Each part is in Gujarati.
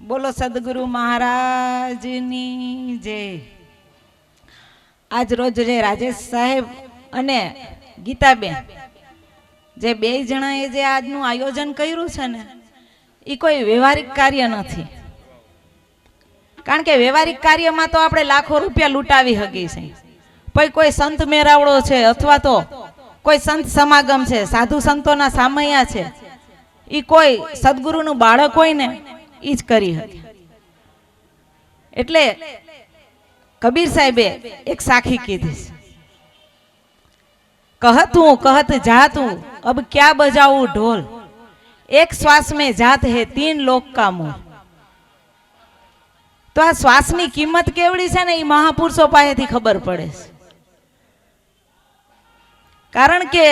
બોલો સદગુરુ મહારાજની જય। આજ રોજ જે રાજેશ સાહેબ અને ગીતાબેન જે બે જણાએ જે આજનું આયોજન કર્યું છે ને એ કોઈ વ્યવહારિક કાર્ય નથી, કારણ કે વ્યવહારિક કાર્યમાં તો આપણે લાખો રૂપિયા લૂંટાવી શકીએ છીએ, પછી કોઈ સંત મેળાવડો છે અથવા તો કોઈ સંત સમાગમ છે, સાધુ સંતોના સામૈયા છે, એ કોઈ સદગુરુનું બાળક હોય ને એ જ કરી હતી। એટલે કબીર સાહેબે એક સાખી કીધી, कहतूं कहत जातूं अब क्या बजाऊं ढोल, एक श्वास में जात है तीन लोक का मोल। तो आ श्वासनी किंमत केवड़ी छे ने ई महापुरुषो पासेथी खबर पड़े, कारण के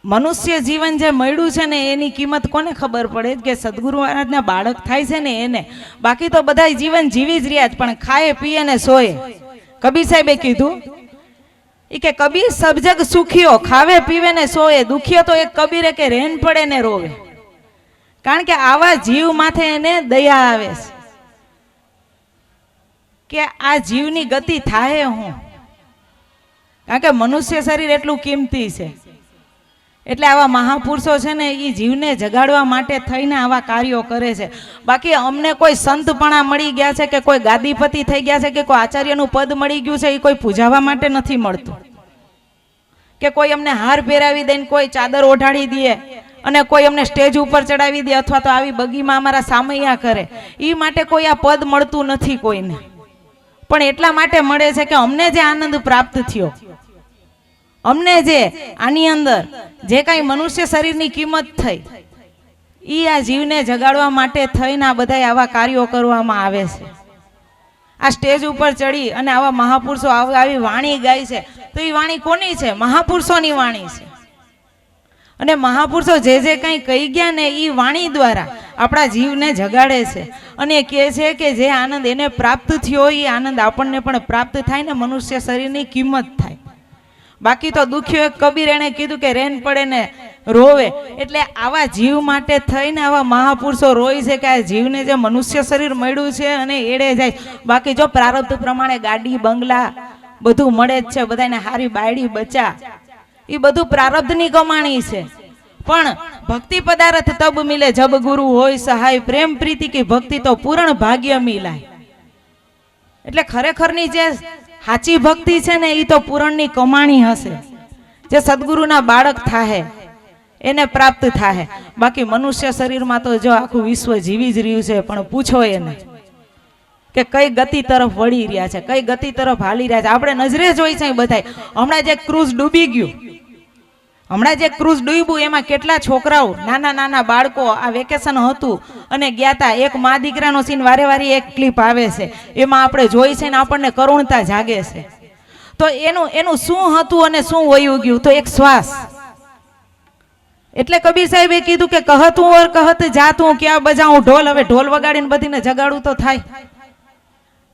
मनुष्य जीवन जे मळ्युं छे ने एनी किंमत कोने खबर पड़े के सदगुरु महाराजना बाळक थाय छे ने एने, बाकी तो बधाय जीवन जीवी ज रह्या पण खाए पीए ने सोए। कबीर साहेबे कीधुं के कबीर सब जग सुखियो खावे पीवे ने सोए, दुखियो तो एक कबीरे के रेन पड़े ने रोवे, कारण के आवा जीव माथे एने दया आवे के आ जीवनी गति थाहे हूँ, कारण के मनुष्य शरीर एटलुं कीमती छे। એટલે આવા મહાપુરુષો છે ને એ જીવને જગાડવા માટે થઈને આવા કાર્યો કરે છે। બાકી અમને કોઈ સંતપણા મળી ગયા છે કે કોઈ ગાદીપતિ થઈ ગયા છે કે કોઈ આચાર્યનું પદ મળી ગયું છે, એ કોઈ પૂજાવા માટે નથી મળતું, કે કોઈ અમને હાર પહેરાવી દે, કોઈ ચાદર ઓઢાડી દે અને કોઈ અમને સ્ટેજ ઉપર ચડાવી દે અથવા તો આવી બગીમાં અમારા સામૈયા કરે, એ માટે કોઈ આ પદ મળતું નથી કોઈને, પણ એટલા માટે મળે છે કે અમને જે આનંદ પ્રાપ્ત થયો, અમને જે આની અંદર જે કાંઈ મનુષ્ય શરીરની કિંમત થઈ એ આ જીવને જગાડવા માટે થઈને આ બધા આવા કાર્યો કરવામાં આવે છે। આ સ્ટેજ ઉપર ચડી અને આવા મહાપુરુષો આવી વાણી ગાય છે, તો એ વાણી કોની છે? મહાપુરુષોની વાણી છે। અને મહાપુરુષો જે જે કંઈ કહી ગયા ને એ વાણી દ્વારા આપણા જીવને જગાડે છે અને કહે છે કે જે આનંદ એને પ્રાપ્ત થયો એ આનંદ આપણને પણ પ્રાપ્ત થાય ને મનુષ્ય શરીરની કિંમત થાય। बाकी तो दुखियो एक कबीर एने कीधुं के रेन पड़े ने रोवे, एटले आवा जीव माटे थईने आवा महापुरुषो रोय छे के आ जीवने जे मनुष्य शरीर मळ्युं छे अने एड़े जाय। बाकी जो प्रारब्ध प्रमाणे गाड़ी बंगला बधुं मळे ज छे, बधाने हारी बायडी बचा, ई बधुं प्रारब्धनी कमाणी छे, पण भक्ति पदार्थ तब मिले जब गुरु होय सहाय, प्रेम प्रीति की भक्ति तो पूर्ण भाग्य मिलाय। एटले खरेखरनी जे साची भक्ति है ने ई तो पूरणनी कमाणी हशे, जे सद्गुरुना बाळक थाहे एने प्राप्त थाहे। बाकी मनुष्य शरीर में तो जो आखुं विश्व जीवी ज रह्युं छे, पण पूछो एने के कई गति तरफ वળી રહ્યા છે, कई गति तरफ हाली રહ્યા છે। આપણે નજરે જોઈ છે બધાય, હમણાં જે ક્રૂઝ ડૂબી ગયું, હમણાં જે ક્રૂઝ ડૂબ્યું એમાં કેટલા છોકરાઓ નાના નાના બાળકો આ વેકેશન હતું અને ગયા હતા। એક મા દીકરાનો સીન વારે વારે એક ક્લિપ આવે છે, એમાં આપણે જોઈ છે ને આપણને કરુણતા જાગે છે। તો એનું શું હતું અને શું વયું ગયું? તો એક શ્વાસ। એટલે કબીર સાહેબે કીધું કે કહતું ઓર કહત જાતું ક્યાં બજાઉં ઢોલ। હવે ઢોલ વગાડીને બધીને જગાડવું તો થાય,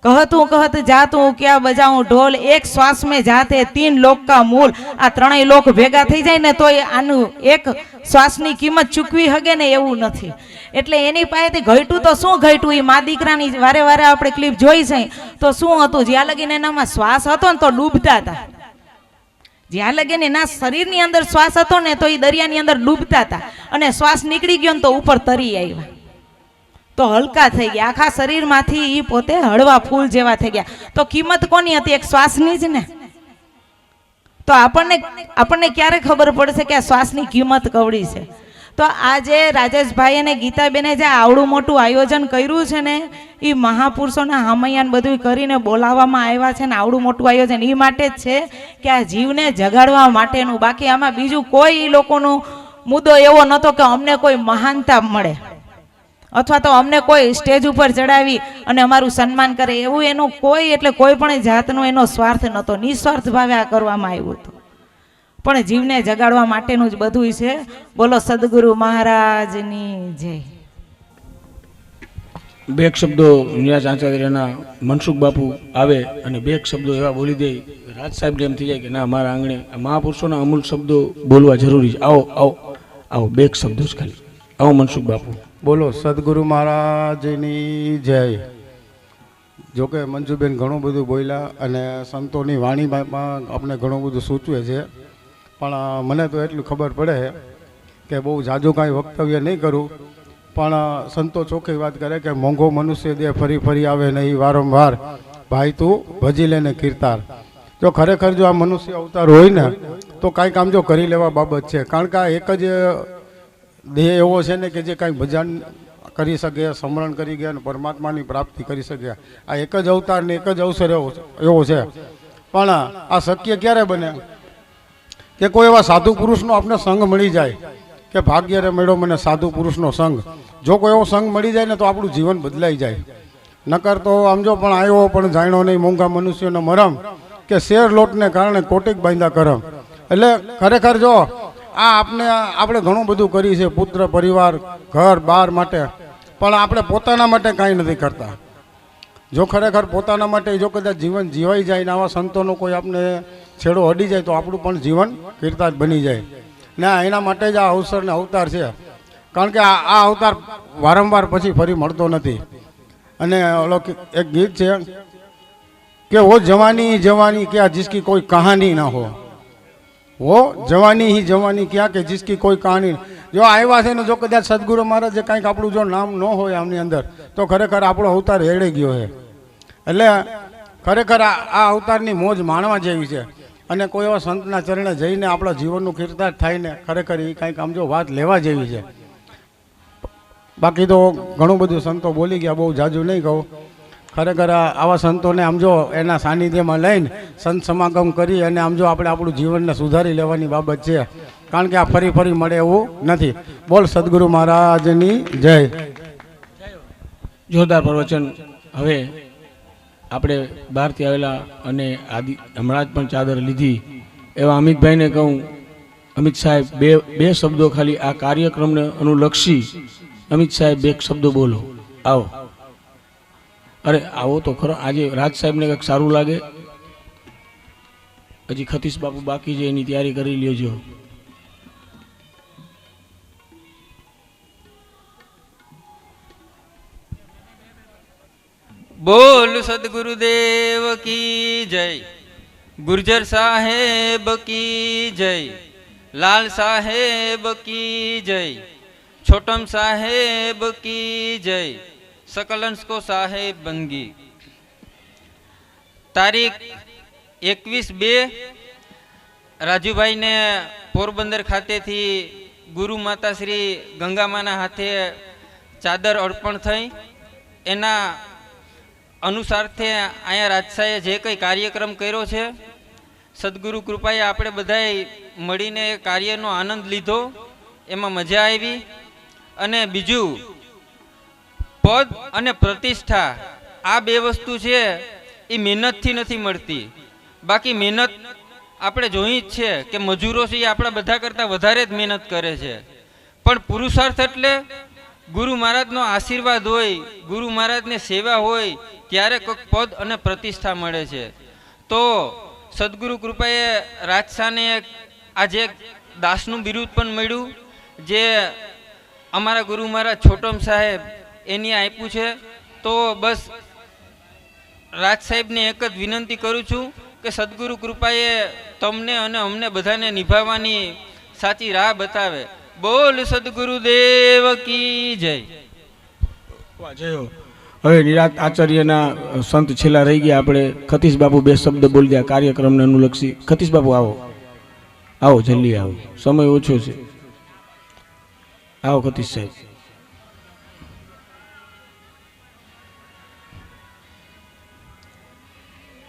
कहतूं कहत जातूं क्या बजाऊं ढोल, एक श्वास में जाते तीन लोक का मूल। आ त्रणेय लोक भेगा थई जाय ने तोय आनु एक श्वासनी किंमत चूकवी हगे ने एवुं नथी। एटले एनी पासेथी घट्युं तो शुं घट्युं? ई मा दीकरानी वारे वारे आपणे क्लिप जोई छे तो शुं हतुं? ज्यां लगीने एनामां श्वास हतो ने तो डूबता हता, ज्यां लगीने एना शरीरनी अंदर श्वास हतो ने तो ई दरियानी अंदर डूबता हता, अने श्वास नीकળી गयो ने तो उपर तरी आव्या तो हलका थई गया, आखा शरीर मांथी ई पोते हळवा फूल जेवा थई गया। तो किंमत कोनी हती? एक श्वासनी ज ने। तो આપણને ક્યારે ખબર પડશે કે આ શ્વાસની કિંમત કવડી છે? તો આજે રાજેશભાઈ અને ગીતાબેને જે આવડું મોટું આયોજન કર્યું છે ને એ મહાપુરુષોના હામૈયાન બધું કરીને બોલાવવામાં આવ્યા છે ને આવડું મોટું આયોજન એ માટે જ છે કે આ જીવને જગાડવા માટેનું। બાકી આમાં બીજું કોઈ લોકોનો મુદ્દો એવો નહોતો કે અમને કોઈ મહાનતા મળે अथवा तो अमने कोई स्टेज पर चढ़ावी अने अमारुं सन्मान करे, एवुं एनो कोई एटले कोई पण जातनो एनो स्वार्थ नतो, निस्वार्थ भावे आ करवामां आव्युं हतुं, पण जीवने जगाडवा माटेनुं ज बधुं छे। बोलो सद्गुरु महाराजनी जय। બે શબ્દો નિરાજ આચાર્યના મનસુખ બાપુ આવે અને બે શબ્દો એવા બોલી દે, રાજ સાહેબ એમ થઈ જાય કે ના મારા આંગણે મહાપુરુષોના અમૂલ શબ્દો બોલવા જરૂરી છે। આવો આવો આવો બે શબ્દો જ ખાલી, આવો મનસુખ બાપુ। બોલો સદગુરુ મહારાજની જય. જોકે મંજુબેન ઘણું બધું બોલ્યા અને સંતોની વાણીમાં આપણે ઘણું બધું સૂચવે છે, પણ મને તો એટલું ખબર પડે કે બહુ જાજુ કાંઈ વક્તવ્ય નહીં કરું, પણ સંતો ચોખ્ખી વાત કરે કે મોંઘો મનુષ્ય દે ફરી ફરી આવે નહીં વારંવાર, ભાઈ તું ભજી લેને કીર્તાર. જો ખરેખર જો આ મનુષ્ય અવતાર હોય ને તો કાંઈ કામ જો કરી લેવા બાબત છે, કારણ કે આ એક જ દેહ એવો છે ને કે જે કાંઈ ભજન કરી શકે, સ્મરણ કરી ગયા અને પરમાત્માની પ્રાપ્તિ કરી શકે. આ એક જ અવતાર ને એક જ અવસર એવો છે. પણ આ શક્ય ક્યારે બને કે કોઈ એવા સાધુ પુરુષનો આપણે સંગ મળી જાય કે ભાગ્ય રે મળ્યો મને સાધુ પુરુષનો સંગ. જો કોઈ એવો સંગ મળી જાય ને તો આપણું જીવન બદલાઈ જાય. નકર તો આમ જો પણ આવ્યો પણ જાણ્યો નહીં મોંઘા મનુષ્યનો મરમ, કે શેર લોટને કારણે કોટિક બાંધા કરમ. એટલે ખરેખર જો આપણે ઘણું બધું કરી છે, પુત્ર પરિવાર ઘર બાર માટે, પણ આપણે પોતાના માટે કાંઈ નથી કરતા. જો ખરેખર પોતાના માટે જો કદાચ જીવન જીવાઈ જાય ને આવા સંતોનો કોઈ આપણે છેડો અડી જાય તો આપણું પણ જીવન કીર્તા જ બની જાય. ના, એના માટે જ આ અવસર ને અવતાર છે, કારણ કે આ અવતાર વારંવાર પછી ફરી મળતો નથી. અને ઓલો એક ગીત છે કે વો જવાની જવાની ક્યાં જિસકી કોઈ કહાની ના હો, વો જવાની હી જવાની ક્યાં કે જિસકી કોઈ કહાની. જો આવ્યા છે ને જો કદાચ સદગુરુ મહારાજે કાંઈક આપણું જો નામ ન હોય આમની અંદર તો ખરેખર આપણો અવતાર હેડે ગયો છે. એટલે ખરેખર આ અવતારની મોજ માણવા જેવી છે. અને કોઈ એવા સંતના ચરણે જઈને આપણા જીવનનું કીર્તાર્થ થાય ને ખરેખર એ કાંઈક આમ જો વાત લેવા જેવી છે. બાકી તો ઘણું બધું સંતો બોલી ગયા, બહુ જાજુ નહીં કહું. ખરેખર આવા સંતોને આમ જો એના સાનિધ્યમાં લઈને સંત સમાગમ કરી અને આમ જો આપણે આપણું જીવનને સુધારી લેવાની બાબત છે, કારણ કે આ ફરી ફરી મળે એવું નથી. બોલ સદગુરુ મહારાજની જય. જોરદાર પ્રવચન. હવે આપણે બહારથી આવેલા અને હમણાં જ પણ ચાદર લીધી એવા અમિતભાઈને કહું, અમિત સાહેબ બે શબ્દો ખાલી આ કાર્યક્રમને અનુલક્ષી અમિત સાહેબ બે શબ્દો બોલો. આવો. અરે આવો તો ખરો. આજે રાજ સાહેબને કંઈક સારું લાગે. હજી ખતીશ બાપુ બાકી છે, એની તૈયારી કરી લેજો. બોલ સદગુરુદેવ કી જય, ગુર્જર સાહેબ કી જય, લાલ સાહેબ કી જય, છોટમ સાહેબ કી જય, सकलंसको साहेब बनगी. तारीख 21/2 રાજુભાઈ ને પોરબંદર ખાતેથી ગુરુ માતા શ્રી ગંગામાના હાથે ચાદર અર્પણ થઈ. એના અનુસારથી અહીંયા રાજસાએ જે કંઈ કાર્યક્રમ કર્યો છે, સદગુરુ કૃપાએ આપણે બધાએ મળીને એ કાર્યનો આનંદ લીધો, એમાં મજા આવી. અને બીજું, પદ અને પ્રતિષ્ઠા આ બે વસ્તુ છે એ મહેનતથી નથી મળતી. બાકી મહેનત આપણે જોઈ જ છે કે મજૂરો છે એ આપણા બધા કરતાં વધારે જ મહેનત કરે છે, પણ પુરુષાર્થ એટલે ગુરુ મહારાજનો આશીર્વાદ હોય, ગુરુ મહારાજની સેવા હોય ત્યારે કોઈક પદ અને પ્રતિષ્ઠા મળે છે. તો સદગુરુ કૃપાએ રાજશાને આજે દાસનું બિરુદ પણ મળ્યું, જે અમારા ગુરુ મહારાજ છોટમ સાહેબ એની આપ્યું છે. તો બસ રાજ સાહેબને એક જ વિનંતી કરું છું કે સદગુરુ કૃપાએ તમને અને અમને બધાને નિભાવવાની સાચી રાહ બતાવે. બોલ સદગુરુદેવ કી જય. હવે નિરાત આચાર્યના સંત છેલ્લા રહી ગયા. આપણે ખતીશ બાપુ બે શબ્દ બોલી દે કાર્યક્રમને અનુલક્ષી. ખતીશ બાપુ આવો, આવો જલ્દી આવો, સમય ઓછો છે. આવો ખતીશ સાહેબ.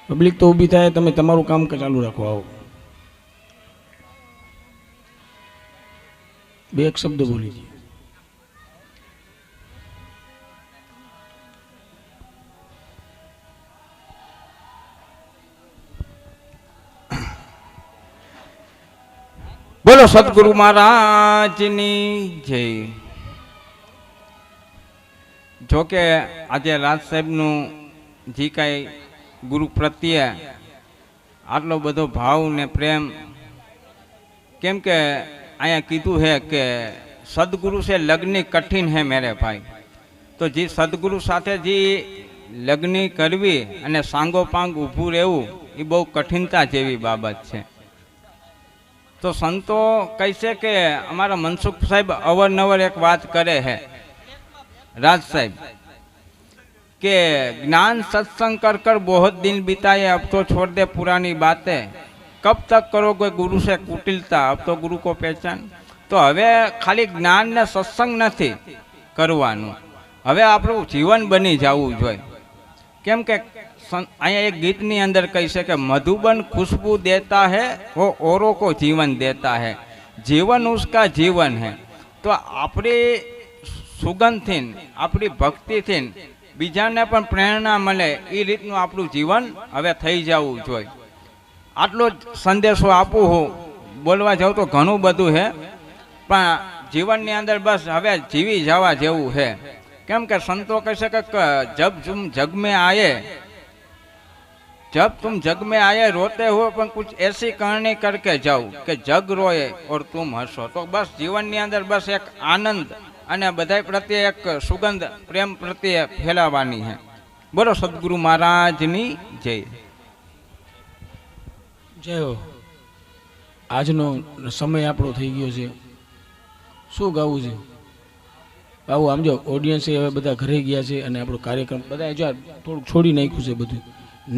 પબ્લિક તો ઊભી થાય, તમે તમારું કામ ચાલુ રાખો. આવો, બે એક શબ્દ બોલી દઈએ. બોલો સદગુરુ મહારાજની જય. જોકે આજે રાજ સાહેબનું જે કાંઈ ગુરુ પ્રત્યે આટલો બધો ભાવ ને પ્રેમ, કેમ કે અહીંયા કીધું છે કે સદગુરુ છે લગ્ન કઠિન હે મેરે ભાઈ. તો જે સદગુરુ સાથે જે લગ્ન કરવી અને સાંગોપાંગ ઊભું રહેવું એ બહુ કઠિનતા જેવી બાબત છે. તો સંતો કહેશે કે અમારા મનસુખ સાહેબ અવારનવાર એક વાત કરે છે રાજ સાહેબ કે ज्ञान सत्संग कर कर बहुत दिन बिताए, अब तो छोड़ दे पुरानी बातें, कब तक करोगे गुरु से कुटिलता, अब तो गुरु को पहचान. તો હવે ખાલી જ્ઞાન ને સત્સંગ નથી કરવાનું, હવે આપણું જીવન બની જવું જોઈએ. કેમ કે અહીંયા એક ગીતની અંદર કહી છે કે મધુબન खुशबू देता है वो औरों को जीवन देता है, जीवन उसका जीवन है. તો આપણી સુગંધથી આપણી ભક્તિથી બીજાને પણ પ્રેરણા મળે એ રીતનું આપણું જીવન હવે થઈ જવું જોઈએ. આટલો જ સંદેશો આપું હું. બોલવા જાઉં તો ઘણું બધું છે, પણ જીવનની અંદર બસ હવે જીવી જવા જેવું છે. કેમ કે સંતો કહે છે કે જબ तुम जग में आए, जब तुम जग में आए रोते हो પણ कुछ ऐसी कहानी करके जाओ કે जग रोए और तुम हंसो. તો બસ જીવનની અંદર બસ એક આનંદ અને બધા પ્રત્યે એક સુગંધ પ્રેમ પ્રત્યે ફેલાવાની છે. બોલો સદગુરુ મહારાજની જય. જય હો. આજનો સમય આપણો થઈ ગયો છે. શું ગાવું છે બાબુ? આમ જો ઓડિયન્સ હવે બધા ઘરે ગયા છે અને આપણો કાર્યક્રમ બધા જો થોડુંક છોડી નાખ્યું છે બધું.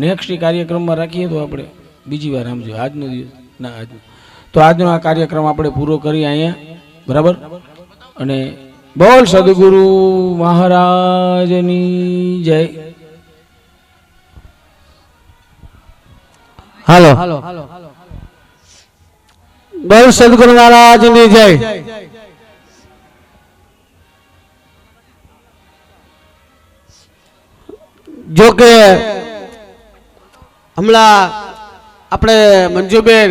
નેક્સ્ટ કાર્યક્રમમાં રાખીએ તો આપણે બીજી વાર સમજો. આજનો દિવસ ના આજનો તો આજનો આ કાર્યક્રમ આપણે પૂરો કરીએ અહીંયા, બરાબર? અને બોલ સદગુરુ મહારાજની જય. હાલો બોલ સદગુરુ મહારાજની જય. જો કે હમણાં આપણે મંજુબેન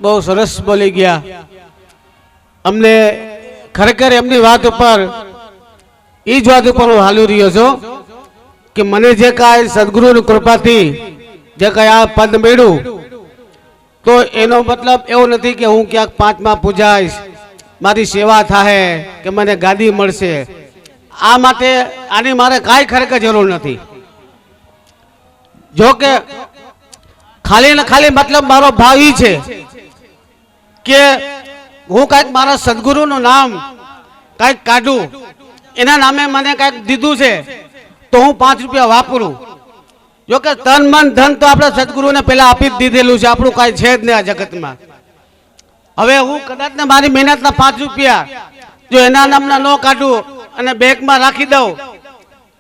બહુ સરસ બોલી ગયા. અમને ખરેખર એમની વાત ઉપર એ જ વાત ઉપર હું હાલી રહ્યો છું કે મને જે કાંઈ સદગુરુની કૃપાથી જે કાંઈ આ પદ મળ્યું, તો એનો મતલબ એવો નથી કે હું ક્યાંક પાંચમાં પૂજાઈશ, મારી સેવા થાય કે મને ગાદી મળશે. આ માટે આની મારે કાંઈ ખરેખર જરૂર નથી. જો કે ખાલી ને ખાલી મતલબ મારો ભાવ એ છે કે હું કાંઈક મારા સદગુરુનું નામ કાંઈક કાઢું, એના નામે મને કાંઈક દીધું છે તો હું 5 રૂપિયા વાપરું. જો કે તન મન ધન તો આપણે સદગુરુને પહેલા આપી જ દીધેલું છે, આપણું કાંઈ છે જ નહીં આ જગતમાં. હવે હું કદાચ ને મારી મહેનતના 5 રૂપિયા જો એના નામના ન કાઢું અને બેંકમાં રાખી દઉં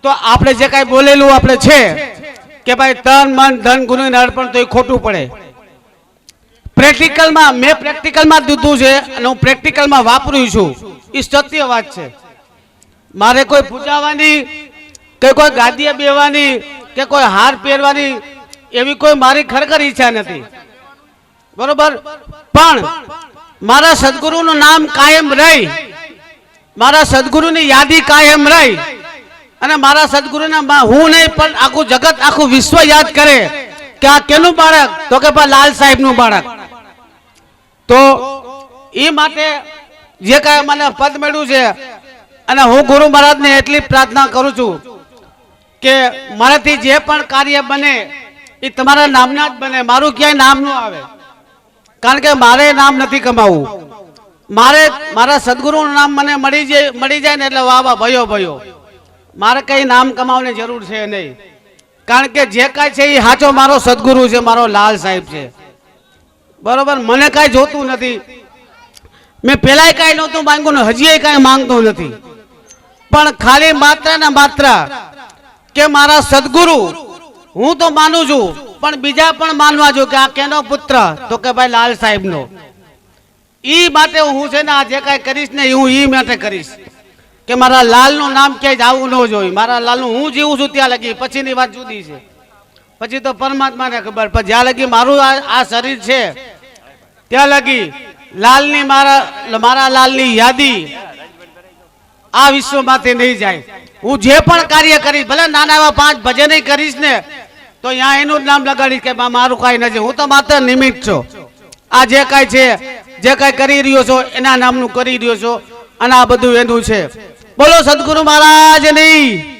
તો આપણે જે કાંઈ બોલેલું આપણે છે કે ભાઈ તન મન ધન ગુરુને અર્પણ, તો એ ખોટું પડે. પ્રેક્ટિકલમાં મેં પ્રેક્ટિકલમાં દીધું છે અને હું પ્રેક્ટિકલમાં વાપરું છું, એ સત્ય વાત છે. મારે કોઈ પૂજાવાની કે કોઈ ગાદીએ બેવાની કે કોઈ હાર પહેરવાની એવી કોઈ મારી ખરેખર ઈચ્છા નથી, બરોબર? પણ મારા સદગુરુનું નામ કાયમ રહી, મારા સદગુરુની યાદી કાયમ રહી અને મારા સદગુરુના હું નહીં પણ આખું જગત આખું વિશ્વ યાદ કરે કે આ કેનું બાળક, તો કે ભાઈ લાલ સાહેબનું બાળક. તો એ માટે જે કાંઈ મને પદ મળ્યું છે અને હું ગુરુ મહારાજને એટલી પ્રાર્થના કરું છું કે મારાથી જે પણ કાર્ય બને એ તમારા નામના જ બને, મારું ક્યાંય નામ ન આવે. કારણ કે મારે નામ નથી કમાવું, મારે મારા સદગુરુનું નામ મને મળી જાય ને એટલે વાહ વાહ ભયો ભયો. મારે કઈ નામ કમાવાની જરૂર છે નહીં, કારણ કે જે કાંઈ છે એ સાચો મારો સદગુરુ છે, મારો લાલ સાહેબ છે, બરોબર? મને કાંઈ જોતું નથી. મેં પહેલાંય કાંઈ નહોતું માંગ્યું ને હજી કાંઈ માંગતો નથી, પણ ખાલી માત્ર ને માત્ર કે મારા સદગુરુ હું તો માનું છું, પણ બીજા પણ માનવા જો કે આ કેનો પુત્ર, તો કે ભાઈ લાલ સાહેબનો. ઈ માટે હું છે ને આ જે કાંઈ કરીશ ને હું ઈ માટે કરીશ કે મારા લાલનું નામ ક્યાંય જવું ન જોઈએ. મારા લાલનું હું જીવું છું ત્યાં લગી, પછીની વાત જુદી છે, પછી તો પરમાત્માને ખબર. પણ જ્યાં લગી મારું આ શરીર છે ત્યાં લગી લાલની મારા લાલની યાદી આ વિશ્વમાંથી નહીં જાય. હું જે પણ કાર્ય કરીશ, ભલે નાના એવા 5 ભજન કરીશ ને તો અહીંયા એનું જ નામ લગાડીશ કે મારું કાંઈ નથી, હું તો માત્ર નિમિત્ત છું. આ જે કાંઈ છે જે કાંઈ કરી રહ્યો છો એના નામનું કરી રહ્યો છો અને આ બધું એનું છે. બોલો સદગુરુ મહારાજની.